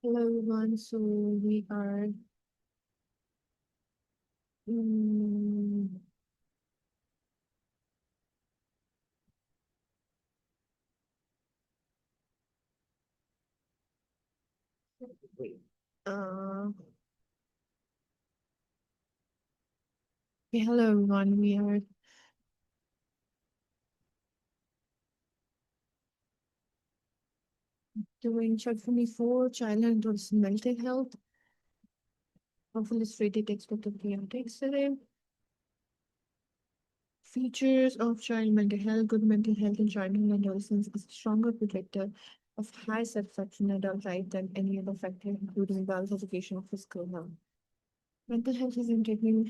Hello everyone. So we are mm, wait. Hello everyone. We are doing chapter 24, Child and Adolescent Mental Health of illustrated textbook of Pediatrics today. Features of child mental health. Good mental health in childhood and adolescence is a stronger predictor of high satisfaction in adult life than any other factor, including balanced education or physical health. Mental health is an integral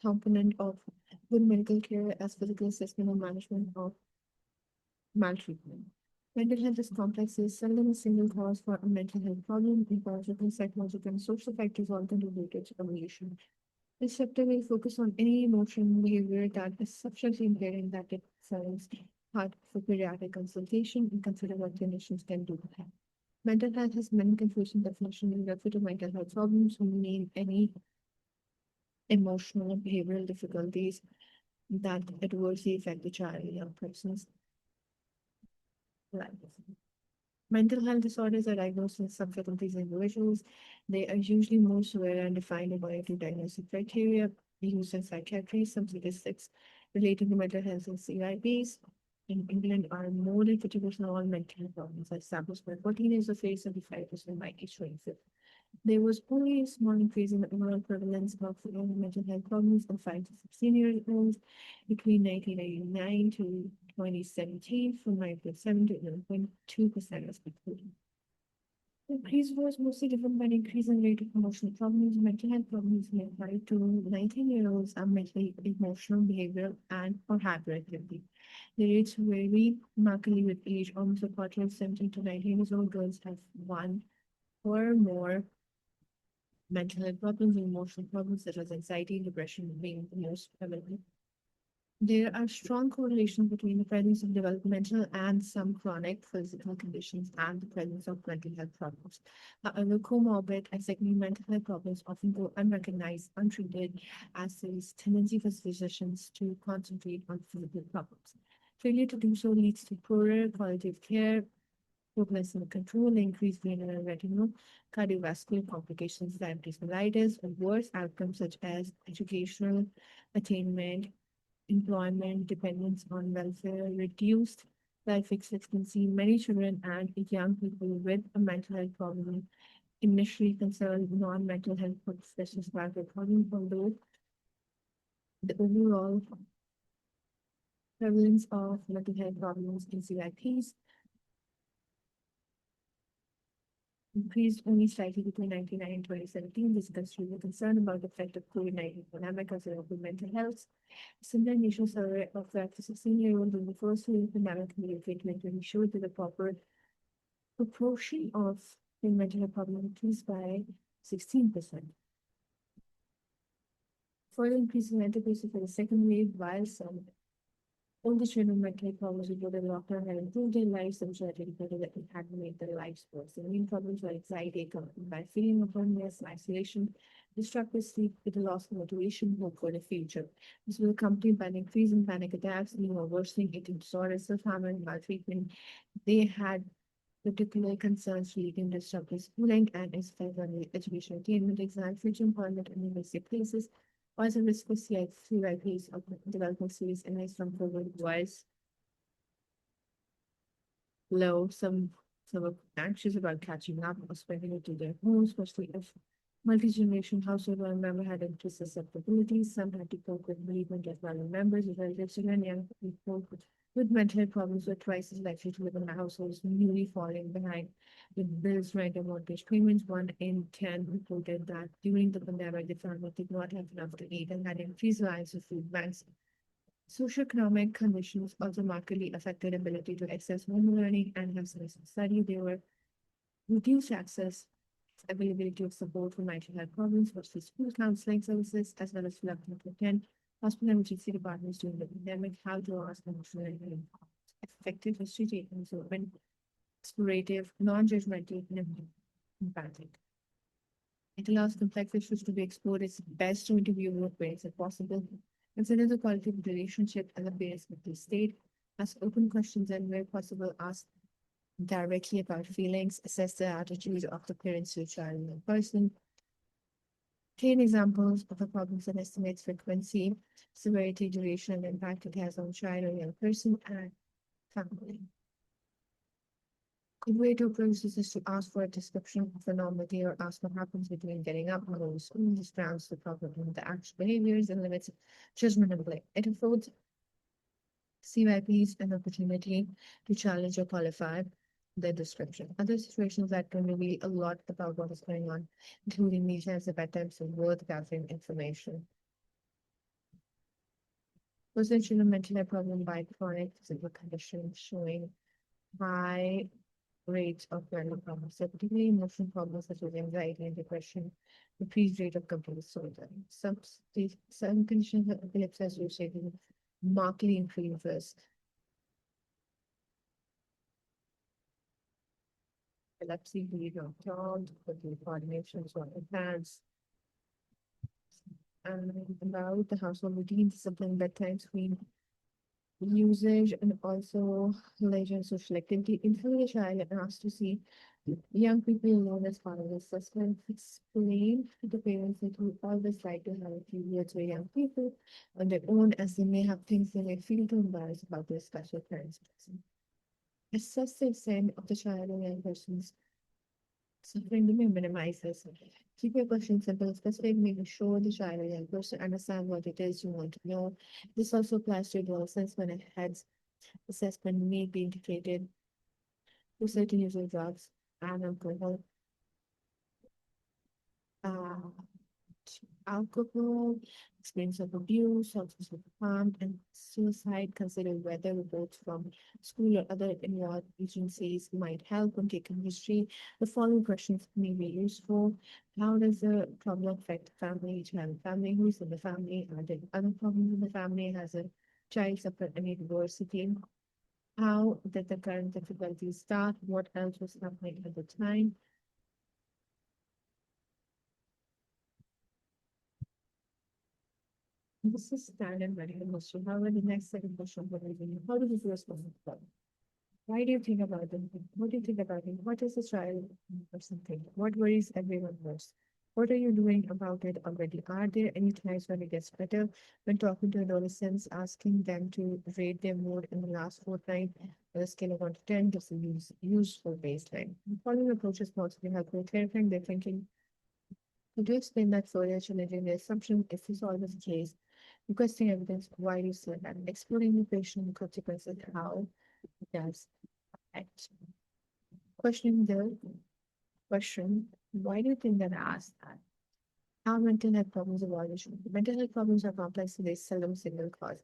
component of good medical care as physical assessment and management of maltreatment. Mental health is complex, is seldom a single cause for a mental health problem. Ecological, psychological, and social factors all contribute to its evolution. This chapter will focus on any emotional behavior that is sufficiently impairing that it sounds hard for periodic consultation and consider what clinicians can do. Mental health has many confusing definitions and refer to mental health problems who mean any emotional and behavioral difficulties that adversely affect the child or young person's life. Mental health disorders are diagnosed in subset of these individuals. They are usually more severe and defined according to diagnostic criteria used in psychiatry. Some statistics relating to mental health and CIPs in England are more than 50% of all mental health problems are established by 14 years of age, 75% by age 25. There was only a small increase in the overall prevalence of mental health problems in 5 to 16-year-olds between 1989 to 2017, from 9.7 to 11.2% respectively. The increase was mostly driven by an increase in rate of emotional problems. Mental health problems may apply to 19-year-olds are mentally, emotional, behavioral, and or hyperactivity. The rates vary markedly with age. Almost a quarter of 17 to 19 years old girls have one or more mental health problems and emotional problems such as anxiety and depression being the most prevalent. There are strong correlations between the presence of developmental and some chronic physical conditions and the presence of mental health problems. However, comorbid and secondary mental health problems often go unrecognized, untreated, as there is tendency for physicians to concentrate on physical problems. Failure to do so leads to poorer quality of care, poor glycemic control, increased renal and retinal cardiovascular complications, diabetes mellitus, or worse outcomes such as educational attainment, employment, dependence on welfare, reduced life expectancy. Many children and young people with a mental health problem initially concern non-mental health professionals about their problem, although the overall prevalence of mental health problems in CIPs increased only slightly between 1999 and 2017. This constitutes a concern about the effect of COVID-19 pandemic on global mental health. A similar national survey of up to 16-year-olds in the first wave of the pandemic in the UK 2020 showed that the proper proportion of mental health problems increased by 16%. Further increase in mental cases for the second wave, while some older children might take problems with the lockdown had improved their lives, some children reported that it had made their lives worse. The main problems were anxiety accompanied by feeling of loneliness, isolation, disrupted sleep with a loss of motivation, hope for the future. This was accompanied by an increase in panic attacks, even worsening eating disorders, self-harm, and maltreatment. They had particular concerns relating to disrupted schooling and its effect on the education attainment, exam, future employment, and university places, was a risk for CIPs of developing serious illness from COVID was low. Some were anxious about catching up or spending it to their homes, especially if multi-generation household one member had increased susceptibilities. Some had to cope with bereavement of family members, as well as children and young people with mental health problems were twice as likely to live in households newly falling behind with bills, rent, and mortgage payments. 1 in 10 reported that during the pandemic, the family did not have enough to eat and had increased reliance on food banks. Socioeconomic conditions also markedly affected ability to access home learning and have service study. There were reduced access, availability of support for mental health problems, such as school counseling services, as well as reluctant to attend hospital emergency departments during the pandemic. How to ask emotional and effective history taking, so when explorative, non-judgmental, and empathic. It allows complex issues to be explored. It's best to interview both parents if possible. Consider the quality of the relationship and the parents' mental state. Ask open questions and, where possible, ask directly about feelings. Assess the attitude of the parents to the child and the person. Obtain examples of the problems and estimates frequency, severity, duration, and impact it has on child or young person and family. Good way to approach this is to ask for a description of the normal day or ask what happens between getting up and going to school. This grounds the problem in the actual behaviors and limits judgment and blame. It affords CYPs an opportunity to challenge or qualify the description. Other situations that can reveal a lot about what is going on, including these as the bedtimes and worth gathering information. Potential mental health problem by chronic physical conditions showing high rates of mental problems, so particularly emotional problems such as anxiety and depression, increased rate of complete suicide. Some conditions of epilepsy associated with markedly increased risk. Epilepsy lead on child, the coordination on advanced, and about the household routine, discipline, bedtime, screen usage, and also leisure and social activity. Until the child and asked to see young people alone as part of the assessment. Explain to the parents that we always like to have a few words with young people on their own, as they may have things they may feel too embarrassed about their special parents present. Assess the extent of the child or young person's suffering to be minimizes. Keep your questions simple, specific, making sure the child or young person understand what it is you want to know. This also applies to adolescents when a head's assessment may be integrated to certain use of drugs and alcohol. Uh, Alcohol, experience of abuse, substance of harm, and suicide. Consider whether reports from school or other involved agencies might help when taking history. The following questions may be useful. How does the problem affect the family? Each have a family, who's in the family? Are there other problems in the family? Has a child suffered any diversity? How did the current difficulties start? What else was happening at the time? This is standard medical history. However, the next second question would be, how do you respond to that? Why do you think about it? What do you think about it? What is the child or something? What worries everyone most? What are you doing about it already? Are there any times when it gets better? When talking to adolescents, asking them to rate their mood in the last fortnight on a scale of 1 to 10 gives a useful baseline. The following approaches possibly help with clarifying their thinking. To explain that further, challenging the assumption, if this is always the case, requesting evidence why you say that, exploring the patient consequences, how it does act. Questioning the question, why do you think that I asked that? How mental health problems evolution. Mental health problems are complex and they seldom single cause.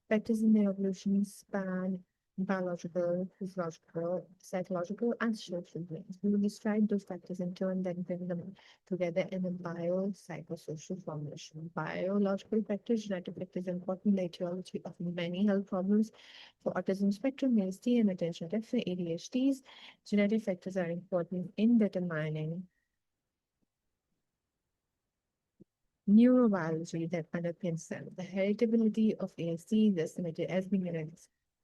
Factors in their evolution span biological, physiological, psychological, and social brains. We will describe those factors in turn, then bring them together in a biopsychosocial formulation. Biological factors, genetic factors, important etiology of many health problems. For autism spectrum, ASD and attention deficit, ADHDs, genetic factors are important in determining neurobiology that underpins them. The heritability of ASD is estimated as being at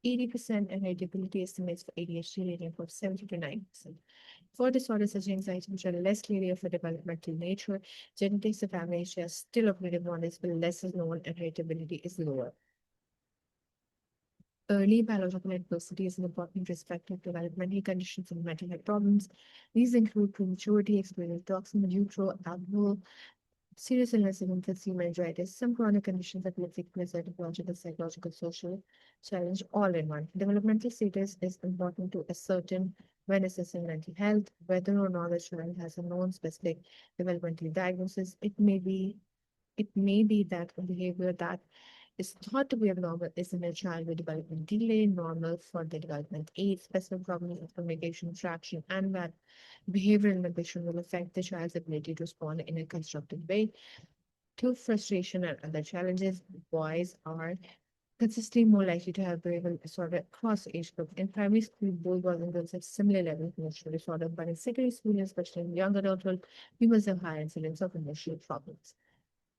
80%, and heritability estimates for ADHD ranging from 70 to 90%. For disorders such as anxiety, which are less clearly of a developmental nature, genetics of amnesia is still of native knowledge, but less is known and heritability is lower. Early biological adversity is an important risk factor of developmental conditions and mental health problems. These include prematurity, exposure to toxin, neutral, alcohol, serious illness and infancy meningitis, some chronic conditions that will sickness, psychological, psychological, social challenge all in one. Developmental status is important to ascertain when assessing mental health, whether or not a child has a known specific developmental diagnosis. It may be that a behavior that is thought to be abnormal is in a child with development delay, normal for the development age, specific problems of communication, interaction, and that behavioral inhibition will affect the child's ability to respond in a constructive way to frustration and other challenges. Boys are consistently more likely to have behavioral disorder across age group. In primary school, both boys and girls have similar levels of emotional disorder, but in secondary school, and especially in young adulthood, we must have higher incidence of emotional problems.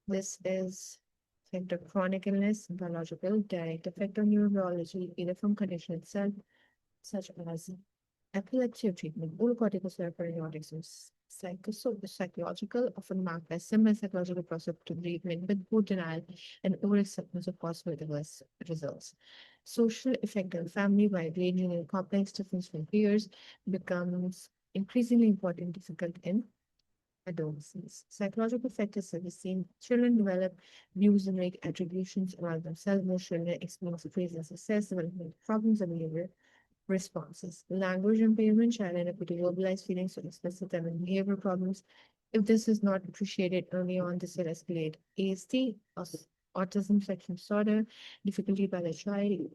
This is effect of chronic illness, biological, direct effect on neurology, either from condition itself, such as epilepsy or treatment, all corticosteroid periodics is psychological, often marked by similar psychological process to treatment with both denial and over-acceptance of possible adverse results. Social effect on family, wide ranging and complex difference from peers, becomes increasingly important difficult in adolescence. Psychological factors are the same. Children develop views and make attributions around themselves. Most children experience praise and success, development problems, and behavior responses. Language impairment, child inability to verbalize feelings or express them in behavior problems. If this is not appreciated early on, this will escalate. ASD, autism spectrum disorder, difficulty by the child.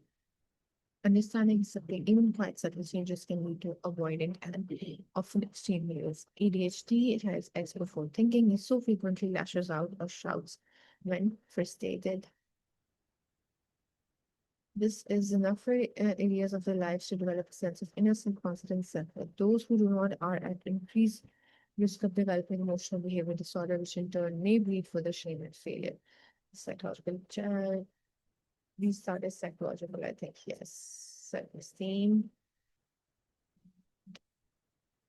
Understanding something, even quite subtle changes can lead to avoidant and often extreme behaviors. ADHD, it has expert for thinking, and so frequently lashes out or shouts when frustrated. This is enough for areas of their lives to develop a sense of innocent confidence self-worth. Those who do not are at increased risk of developing emotional behavior disorder, which in turn may breed further shame and failure. Psychological, these start as psychological, I think, yes. Self-esteem,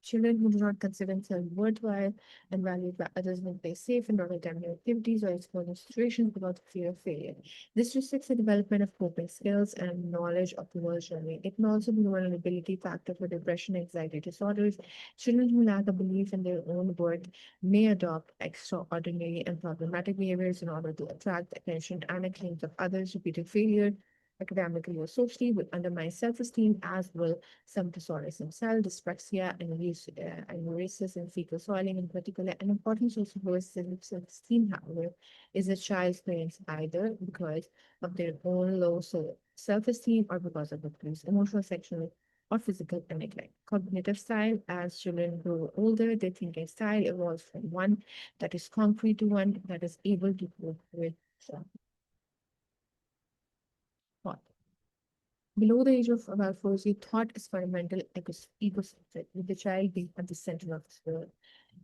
children who do not consider themselves worthwhile and valued by others when play safe and not attempt new activities or explore new situations without fear of failure. This restricts the development of coping skills and knowledge of the world generally. It can also be a vulnerability factor for depression, anxiety disorders. Children who lack a belief in their own worth may adopt extraordinary and problematic behaviors in order to attract the attention and acclaim of others. Repeated failure, academically or socially, will undermine self-esteem, as will some disorders themselves, dyspraxia and races and fecal swelling in particular. An important source of low self-esteem, however, is a child's parents either because of their own low self-esteem or because of abuse, emotional, sexual, or physical neglect. Cognitive style, as children grow older, their thinking style evolves from one that is concrete to one that is able to cope with thought. Below the age of about 4, thought is fundamental egocentric, with the child being at the center of the world.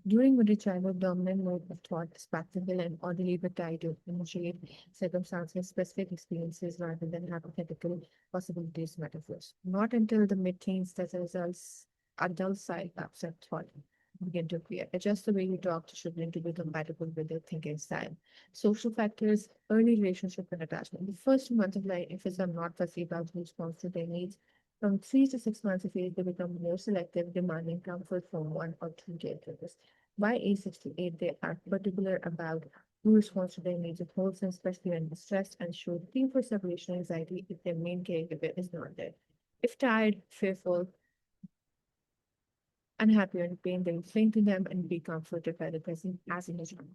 During middle childhood, dominant mode of thought is practical and orderly but tied to immediate circumstances, specific experiences, rather than hypothetical possibilities, metaphors. Not until the mid-teens does the results adult side abstract thought begin to appear. Adjust the way you talk to children to be compatible with their thinking style. Social factors, early relationship and attachment. The first 2 months of life, infants are not fussy about who responds to their needs. From 3 to 6 months of age, they become more selective, demanding comfort from one or two caregivers. By age 68, they are particular about who responds to their needs of wholesome, especially when distressed, and show deep for separation anxiety if their main caregiver is not there. If tired, fearful, unhappy, or in pain, they will cling to them and be comforted by the person as individual.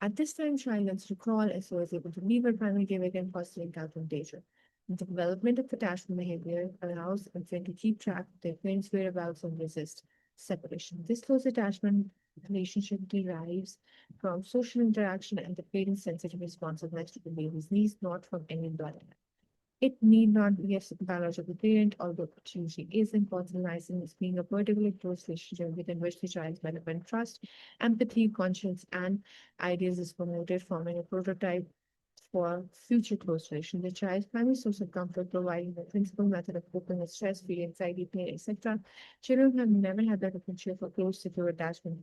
At this time, child learns to crawl as well as able to leave her primary caregiver and possibly encounter danger. The development of attachment behavior allows infant to keep track of their parents' whereabouts and resist separation. This close attachment relationship derives from social interaction and the parent's sensitive responsiveness to the baby's needs, not from any blood. It need not be a biological parent, although it usually is in personalizing as being a particularly close relationship within which the child's development trust, empathy, conscience, and ideas is promoted, forming a prototype for future close relations. The child's primary source of comfort, providing the principal method of coping with stress, fear, anxiety, pain, etc. Children have never had the potential for close, secure attachment.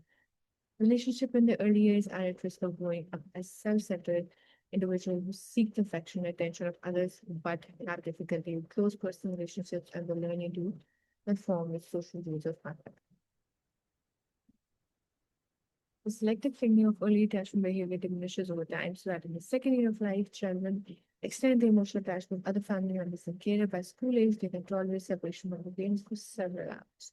Relationships in the early years are at risk of growing up as self-centered individuals who seek the affection and attention of others but have difficulty with close personal relationships and the learning to conform with social rules of conduct. The selective framing of early attachment behavior diminishes over time, so that in the second year of life, children extend their emotional attachment with other family members and care. By school age, they can tolerate separation from the parents for several hours.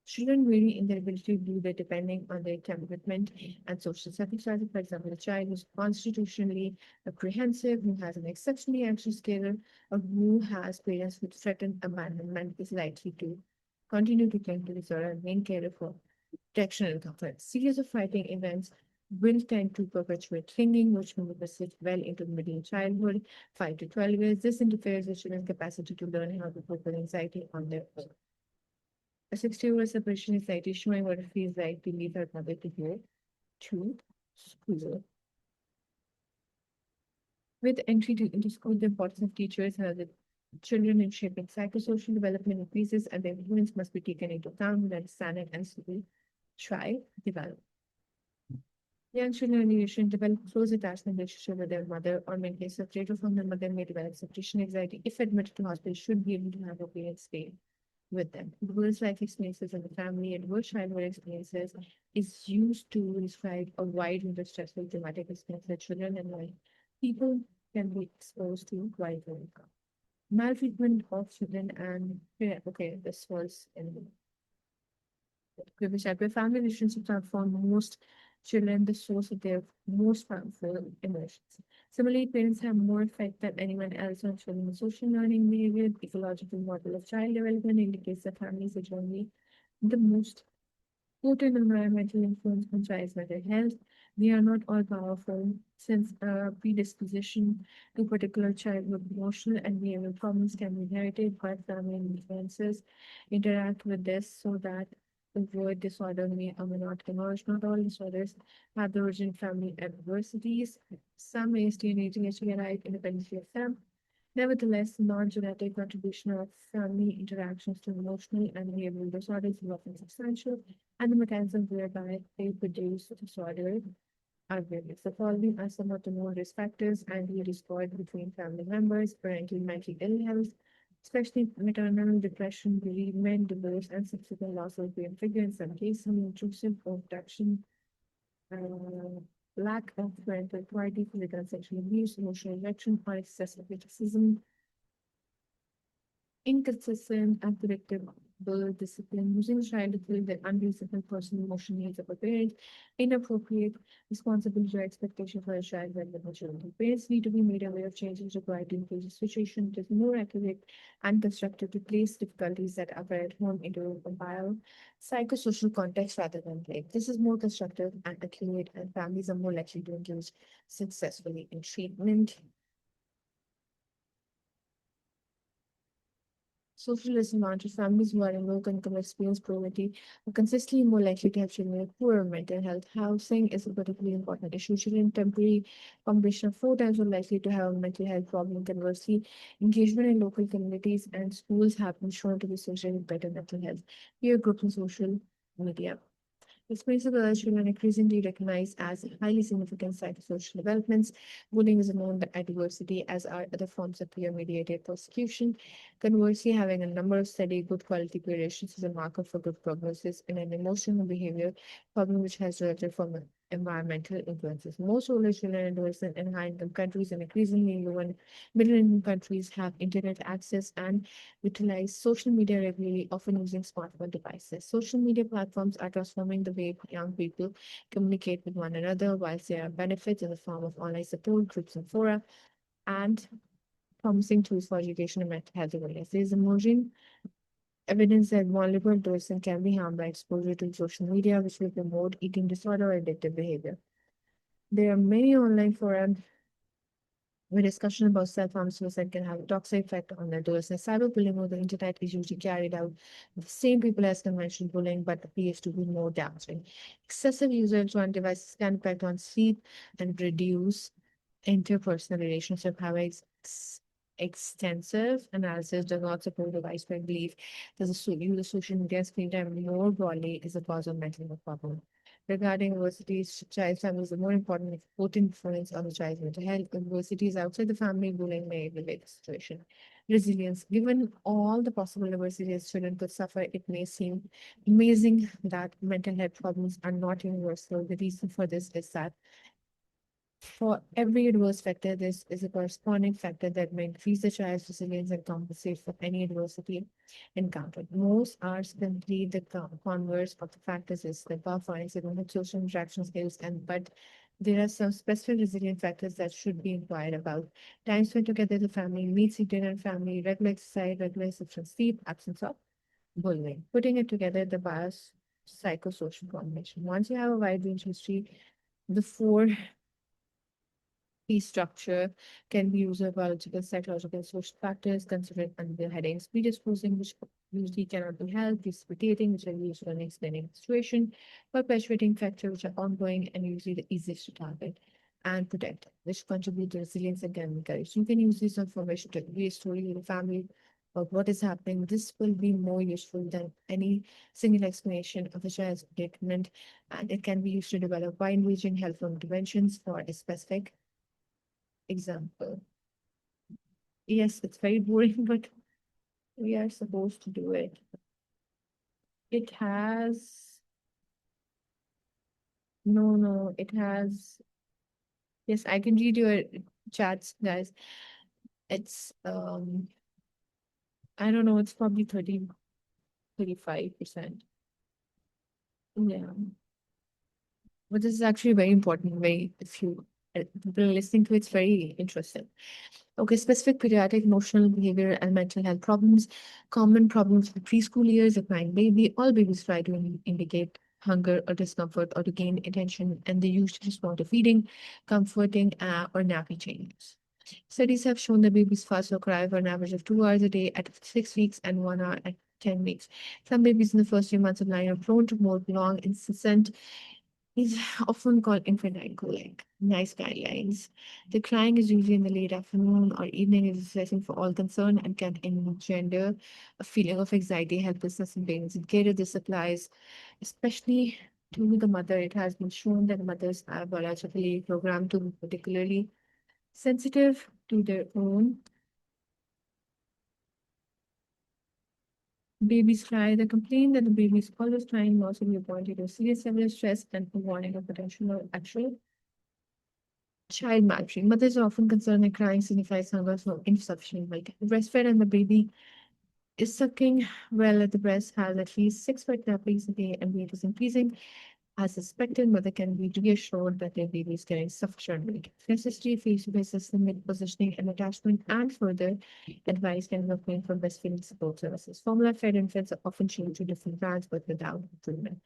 Children vary in their ability to do that depending on their temperament and social circumstances. For example, a child who is constitutionally apprehensive, who has an exceptionally anxious carer, or who has parents with threatened abandonment is likely to continue to cling to this or remain carer for protection and comfort. Series of fighting events will tend to perpetuate clinging, which may persist well into the middle childhood, 5 to 12 years. This interferes with children's capacity to learn how to cope with anxiety on their own. A 60-year-old separation anxiety showing what it feels like to leave her mother to go to school. With into school, the importance of teachers and other children in shaping psychosocial development increases, and their influence must be taken into account when understanding and slowly try develop. Young children in relation develop close attachment relationship with their mother, or in case of separated from their mother, may develop separation anxiety. If admitted to hospital, should be able to have a parent stay with them. The worst life experiences in the family and worst childhood experiences is used to describe a wide range of stressful traumatic experiences that children and young people can be exposed to while growing up. Maltreatment of children and yeah, okay, this was in previous chapter. Family relationships are for most children the source of their most harmful emotions. Similarly, parents have more effect than anyone else on children's social learning behavior. The ecological model of child development indicates that families are generally the most potent environmental influence on child's mental health. They are not all powerful, since a predisposition to particular childhood emotional and behavioral problems can be inherited by family influences. Interact with this so that the word disorder may or may not emerge. Not all disorders have the origin in family adversities. Some may stay in eating right independently of them. Nevertheless, non-genetic contribution of family interactions to emotional and behavioral disorders is often substantial, and the mechanisms whereby they produce disorder are various. The following are some of the known risk factors and the discord between family members: parental mental ill health, especially maternal depression, bereavement, divorce, and subsequent loss of parent figure. In some cases, some intrusive abduction, uh, lack of parental authority, physical and sexual abuse, emotional rejection, or excessive criticism, inconsistent and predictable discipline, using the child to fill their unreasonable personal emotional needs of a parent, inappropriate responsibility or expectation for a child when the maturity. Parents need to be made aware of changes required to improve the situation. It is more accurate and constructive to place difficulties that occur at home into a bio psychosocial context rather than blame. This is more constructive and accurate, and families are more likely to engage successfully in treatment. Social disadvantaged families who are in low income experience poverty are consistently more likely to have children with poor mental health. Housing is a particularly important issue. Children in temporary accommodation are 4 times more likely to have a mental health problem. Conversely, engagement in local communities and schools have been shown to be associated with better mental health. Peer groups and social media. Experiences of other children increasingly recognized as highly significant psychosocial developments. Bullying is known adversity, as are other forms of peer-mediated persecution. Conversely, having a number of steady, good quality peer relations is a marker for good prognosis in an emotional behavior problem which has resulted from environmental influences. Most older children and adolescents in high-income countries and increasingly low and middle-income countries have internet access and utilize social media regularly, often using smartphone devices. Social media platforms are transforming the way young people communicate with one another, whilst there are benefits in the form of online support groups and fora and promising tools for education and mental health awareness. There is emerging evidence that vulnerable adolescents can be harmed by exposure to social media, which will promote eating disorder or addictive behavior. There are many online forums where discussion about self-harm suicide can have a toxic effect on the adolescent. Cyberbullying on the internet is usually carried out with the same people as conventional bullying, but appears to be more damaging. Excessive usage on devices can impact on sleep and reduce interpersonal relationship. However, extensive analysis does not support the widespread belief that the use of social media screen time more broadly is a cause of mental health problem. Regarding universities, child families are more important influence on the child's mental health. Universities outside the family bullying may elevate the situation. Resilience. Given all the possible adversities children could suffer, it may seem amazing that mental health problems are not universal. The reason for this is that for every adverse factor, this is a corresponding factor that may increase the child's resilience and compensate for any adversity encountered. Most are simply the converse of the factors is the above findings in social interaction skills, and but there are some specific resilient factors that should be inquired about. Time spent together, the family, meals eaten and family, regular exercise, regular sufficient sleep, absence of bullying. Putting it together, the bios psychosocial combination. Once you have a wide range history The four fee structure can be used as biological, psychological, social factors considered under the headings predisposing, which usually cannot be helped, precipitating, which are used for an explaining the situation, perpetuating factor, which are ongoing and usually the easiest to target, and protect, which contribute to resilience and can encourage. You can use this information to create a story with the family of what is happening. This will be more useful than any single explanation of the child's predicament, and it can be used to develop wide-ranging helpful interventions for a specific example. Yes, it's very boring, but we are supposed to do it. It has, no, it has, yes, I can read your chats, guys. It's, I don't know, it's probably 35%. Yeah. But this is actually very important, very, if you people are listening to it, it's very interesting. Okay, specific pediatric emotional behavior and mental health problems. Common problems for preschool years, a crying baby. All babies try to indicate hunger or discomfort or to gain attention, and they usually respond to feeding, comforting, or nappy changes. Studies have shown that babies fast or cry for an average of 2 hours a day at 6 weeks and 1 hour at 10 weeks. Some babies in the first few months of life are prone to more long, incessant is often called infantile cooling. Nice guidelines. The crying is usually in the late afternoon or evening is distressing for all concerned and can engender a feeling of anxiety, helplessness, and pain. Indicated this applies especially to the mother. It has been shown that mothers are biologically programmed to be particularly sensitive to their own baby's cry. They complain that the baby is always crying, also be pointed to serious level of stress and a warning of potential or actual child malnutrition. Mothers are often concerned that crying signifies hunger, so insufficient milk. Breastfed and the baby is sucking well at the breast, has at least 6 wet nappies a day, and weight is increasing. As suspected, mother can be reassured that their baby is getting sufficient milk. If necessary, face-to-face assessment, positioning, and attachment, and further advice can be obtained from breastfeeding support services. Formula-fed infants are often changed to different brands, but without improvement.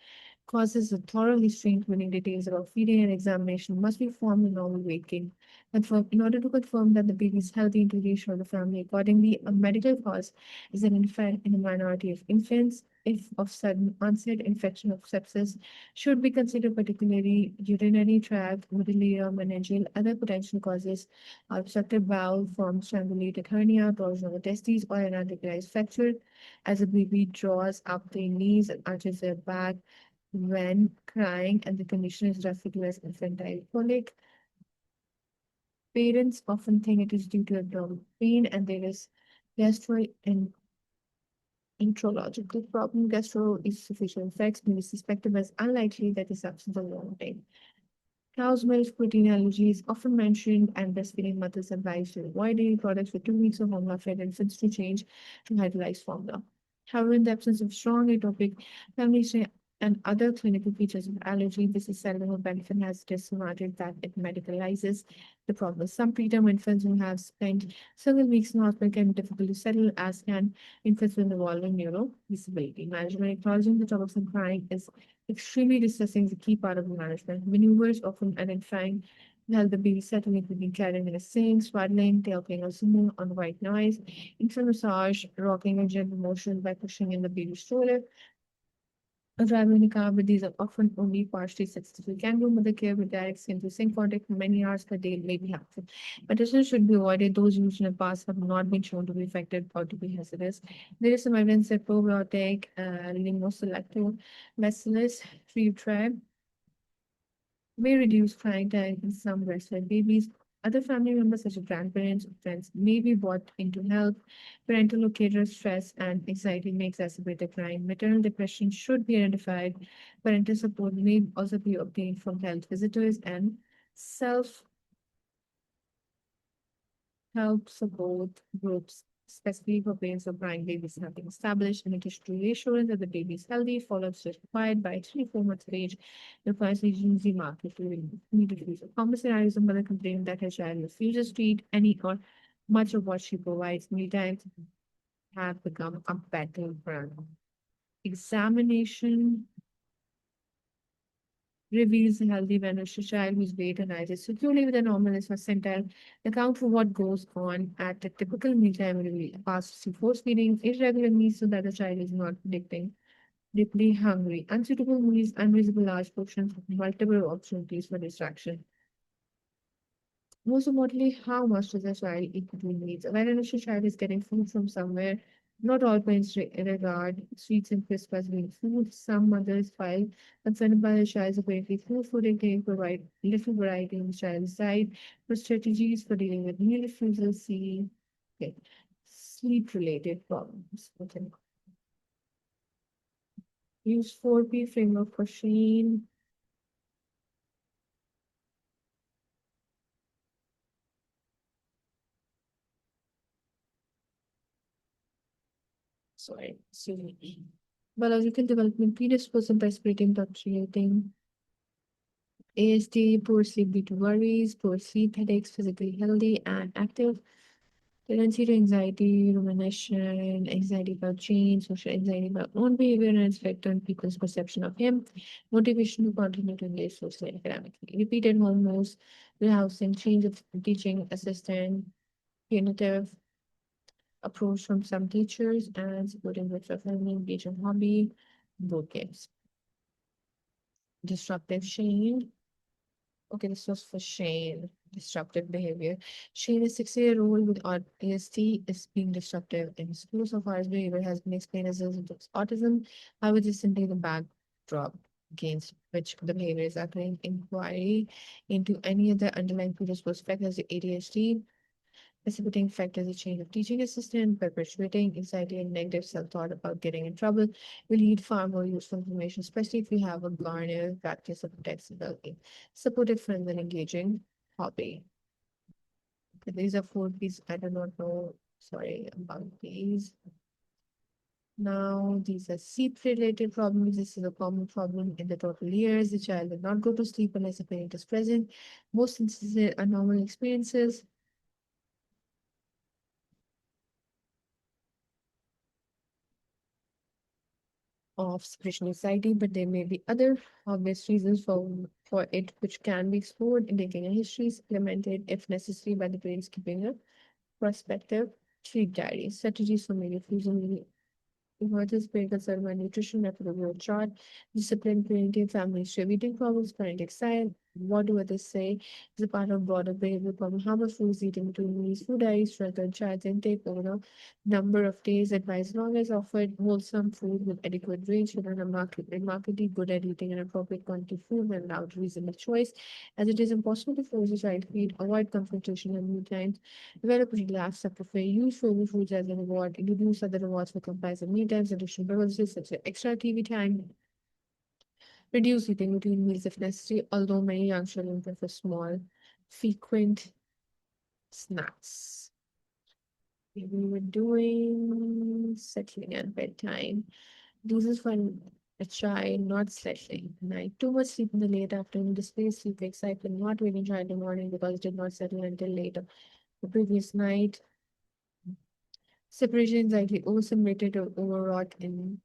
Causes a thorough history, including details about feeding and examination, must be performed in normal weight gain. In order to confirm that the baby is healthy and to reassure the family accordingly, a medical cause is identified in a minority of infants. If of sudden onset infection of sepsis should be considered, particularly urinary tract, medullary, meningeal. Other potential causes are obstructive bowel from strangulated hernia, torsion of the testes, or an anticalized fracture as a baby draws up their knees and arches their back when crying, and the condition is referred to as infantile colic. Parents often think it is due to abdominal pain, and there is gastro and enterological problem. Gastroesophageal effects may be suspected as unlikely that is absent a long time. Cow's milk protein allergy is often mentioned, and breastfeeding mothers advised to avoid dairy products for 2 weeks of formula-fed infants to change to hydrolyzed formula. However, in the absence of strong atopic family and other clinical features of allergy, this is seldom a benefit has disadvantage that it medicalizes the problem. Some preterm infants who have spent several weeks in hospital can be difficult to settle, as can infants with evolving neuro disability. Management acknowledging the troublesome crying is extremely distressing is a key part of the management. Maneuvers often identifying help the baby settle, including carrying in a sink, swaddling, tailping or singing on white noise, infant massage, rocking and gentle motion by pushing in the baby's stroller. Driving in a car with these are often only partially successful. Kangaroo mother care with direct skin to sink contact for many hours per day may be helpful. Medicines should be avoided. Those used in the past have not been shown to be effective or to be hazardous. There is some evidence that probiotic, liposelective bacillus, free tribe may reduce crying time in some breastfed babies. Other family members, such as grandparents or friends, may be brought into help. Parental locator stress and anxiety may exacerbate the crying. Maternal depression should be identified. Parental support may also be obtained from health visitors and self help support groups, specifically for parents of crying babies have been established. In addition to reassurance that the baby is healthy, follow-ups is required by 3 to 4 months of age. The price is usually marked to immediate use. Common scenarios of mother complaining that her child refuses to eat any or much of what she provides. Meal times have become a battleground. Examination reveals a healthy Venus child whose weight arises securely with a normal percentile. Account for what goes on at a typical mealtime reveal. Past to force feeding, irregular meals so that the child is not predicting deeply hungry. Unsuitable meals, unvisible large portions, multiple opportunities for distraction. Most importantly, how much does a child eat between meals? When an initial child is getting food from somewhere, not all parents regard sweets and crisps as being food. Some mothers file concerned about their child's apparently food intake, provide little variety in the child's diet, for strategies for dealing with meal refusal, see okay, sleep-related problems. Okay. Use 4P framework for Shane. Sorry, excuse me. Biological development predisposed by splitting, creating ASD, poor sleep due to worries, poor sleep, headaches, physically healthy and active, tendency to anxiety, rumination, anxiety about change, social anxiety about own behavior and its effect on people's perception of him, motivation to continue to engage socially and academically, repeated homework, rehousing, change of teaching assistant, punitive approach from some teachers, and supporting virtual family engagement hobby, board games. Disruptive shame. Okay, this was for Shane. Disruptive behavior. Shane is 6-year-old with ASD is being disruptive in school. So far, his behavior has been explained as a result of autism. I would just simply the backdrop against which the behavior is occurring. Inquiry into any other underlying predisposed factor as the ADHD. Precipitating factor is a change of teaching assistant, perpetuating anxiety and negative self-thought about getting in trouble will lead far more useful information, especially if you have a garner practice of flexibility. Supportive friends and engaging hobby. Okay, these are 4 pieces. I do not know, sorry, about these. Now, these are sleep-related problems. This is a common problem in the total years. The child will not go to sleep unless a parent is present. Most instances are normal experiences. Of separation anxiety, but there may be other obvious reasons for it which can be explored in taking a history, supplemented if necessary by the parents keeping a prospective treat diary. Strategies for meal fusion emerges parental serve nutrition methodology chart, discipline, parenting, family history, eating problems, parenting style. What do others say is a part of broader behavioral problem? How much food is eaten between meals? Food diaries, strengthen child's intake over a number of days. Advice long as offered wholesome food with adequate range. Children are remarkably good at eating an appropriate quantity of food when allowed reasonable choice, as it is impossible to force a child to eat. Avoid confrontation at meal times. Develop relaxed prefer use favorite foods as a reward. Introduce other rewards for comparison meal times, additional privileges such as extra TV time. Reduce eating between meals if necessary, although many young children prefer small, frequent snacks. We were doing settling at bedtime. This is when a child not settling at night. Too much sleep in the late afternoon displays sleep excitement, not waking child in the morning because it did not settle until later. The previous night, separation anxiety, overstimulated or overwrought in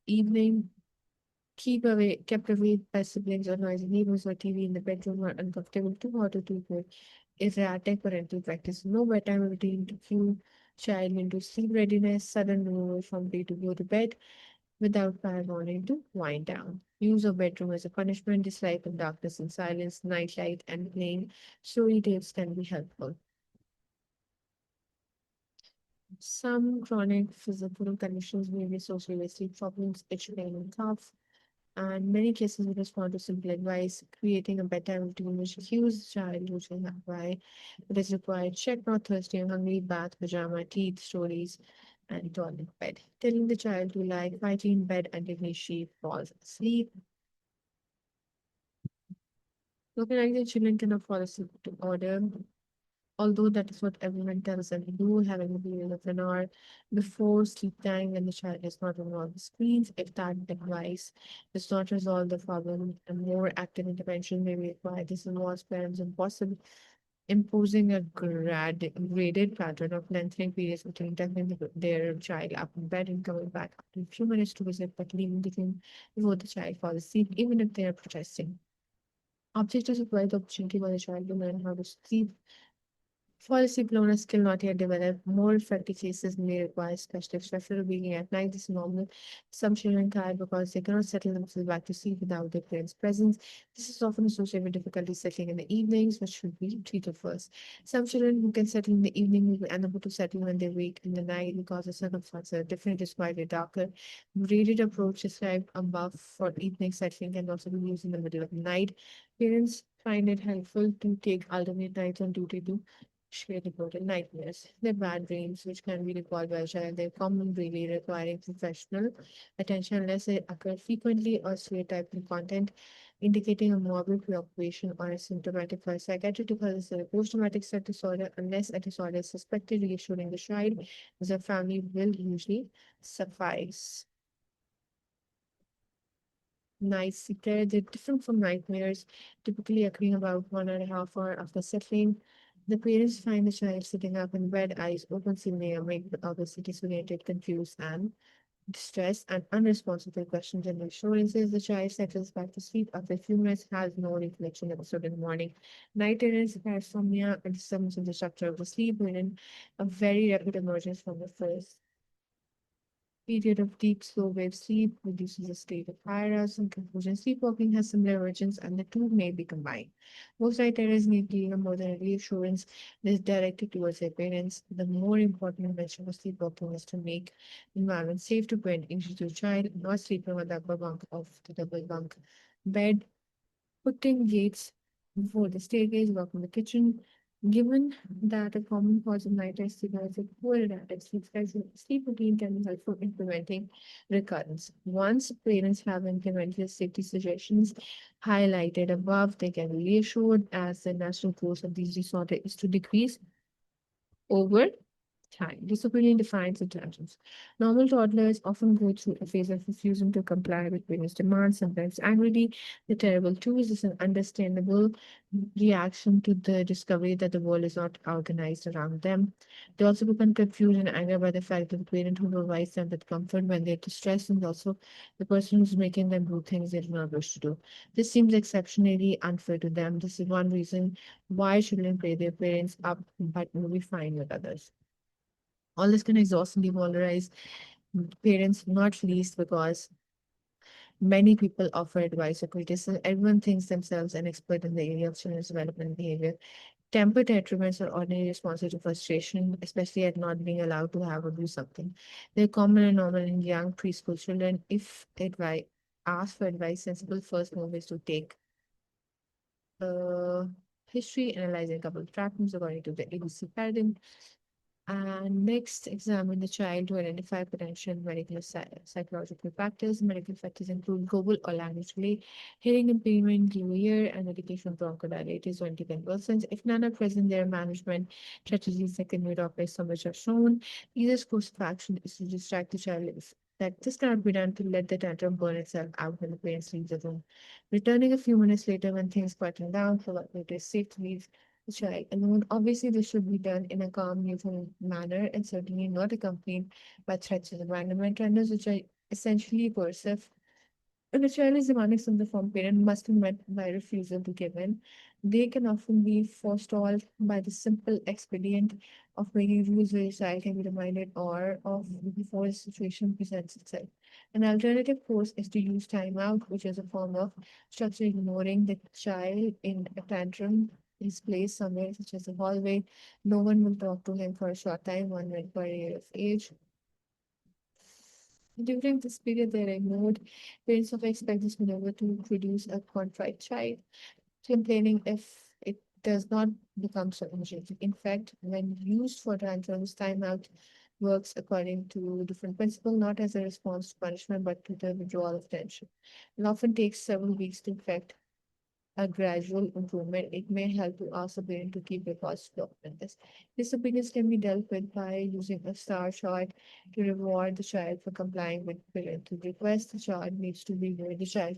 evening, kept away by siblings or noisy neighbors or TV in the bedroom or uncomfortable, too hot or too cold. Erratic parental practice. No bedtime routine to cue child into sleep readiness, sudden removal from bed to go to bed without prior warning to wind down. Use of bedroom as a punishment, dislike of darkness and silence, nightlight, and playing story tales can be helpful. Some chronic physical conditions may be associated with sleep problems, itch, pain, and cough. And many cases will respond to simple advice, creating a bedtime routine which cues the child usually have why it is required. Check not thirsty and hungry, bath, pajama, teeth, stories, and toilet bed. Telling the child to lie quietly in bed until she falls asleep. Looking like the children cannot fall asleep to order. Although that is what everyone tells them to do, having a period of an hour before sleep time when the child is not on all the screens. If that advice does not resolve the problem, a more active intervention may be required. This involves parents impossible imposing a graded pattern of lengthening periods between tucking their child up in bed and coming back after a few minutes to visit, but leaving the room before the child falls asleep, even if they are protesting. Objectives provide the opportunity for the child to learn how to sleep. Policy blown a skill not yet developed. More effective cases may require specialists, especially being at night. This is normal. Some children cry because they cannot settle themselves back to sleep without their parents' presence. This is often associated with difficulty settling in the evenings, which should be treated first. Some children who can settle in the evening will be unable to settle when they wake in the night because the circumstances are different, despite a darker. Graded approach described above for evening settling can also be used in the middle of the night. Parents find it helpful to take alternate nights on duty to share reported nightmares. Their bad dreams, which can be recalled by a child, they're common, really requiring professional attention unless they occur frequently or stereotyping content, indicating a morbid preoccupation or a symptomatic for a psychiatric disorder, a post-traumatic stress disorder, unless a disorder is suspected, reassuring the child, as a family will usually suffice. Night sleep terror, they're different from nightmares, typically occurring about 1.5 hours after settling. The parents find the child sitting up in bed, eyes open, seemingly awake, but obviously disoriented, confused, and distressed and unresponsive to questions and assurances. The child settles back to sleep after a few minutes, has no recollection episode in the morning. Night terrors, parasomnia, and disturbance in the structure of the sleep, wherein a very rapid emergence from the first period of deep, slow wave sleep reduces the state of iris. In conclusion, sleepwalking has similar origins and the two may be combined. Most night terrors need even more than a reassurance that is directed towards their parents. The more important mention of sleepwalking is to make the environment safe to prevent injury to the child, not sleeping on the upper bunk of the double bunk bed, putting gates before the staircase, lock in the kitchen. Given that a common cause of nighttime sleepiness is poor adaptive sleep schedule, sleep routine can be helpful in preventing recurrence. Once parents have implemented the safety suggestions highlighted above, they can be reassured as the natural course of these disorders is to decrease over time. Discipline defines intelligence. Normal toddlers often go through a phase of refusing to comply with parents' demands, sometimes angrily. The terrible twos is an understandable reaction to the discovery that the world is not organized around them. They also become confused and angered by the fact that the parent who provides them with comfort when they're distressed is also the person who's making them do things they do not wish to do. This seems exceptionally unfair to them. This is one reason why children play their parents up but will be fine with others. All this can exhaustingly polarize parents, not least because many people offer advice or criticism. Everyone thinks themselves an expert in the area of children's development behavior. Temper tantrums are ordinary responses to frustration, especially at not being allowed to have or do something. They're common and normal in young preschool children. If advice ask for advice, sensible first move is to take uh, history, analyzing a couple of patterns according to the ABC paradigm. And next, examine the child to identify potential medical psychological factors. Medical factors include global or language delay, hearing impairment, glue ear, and medication bronchodilators or anticonvulsants. If none are present, their management strategies that can be adopted, some which are shown. Either course of action is to distract the child. If that this cannot be done, to let the tantrum burn itself out when the parents leave the room. Returning a few minutes later when things quieten down, so that it is safe to leave the child alone. Obviously, this should be done in a calm, neutral manner and certainly not accompanied by threats of abandonment. Trends which are essentially coercive. When a child is demanding something from parent must be met by refusal to give in. They can often be forestalled by the simple expedient of making rules where the child can be reminded or of before the situation presents itself. An alternative course is to use timeout, which is a form of structure ignoring the child in a tantrum is placed somewhere such as a hallway. No one will talk to him for a short time, 1 minute per year of age. During this period, they are ignored. Parents often expect this maneuver to produce a contrite child, complaining if it does not become so energetic. In fact, when used for tantrums, timeout works according to different principle, not as a response to punishment, but to the withdrawal of tension. It often takes several weeks to effect a gradual improvement. It may help to ask a parent to keep records to document this. Disobedience can be dealt with by using a star chart to reward the child for complying with parental requests. The chart needs to be where the child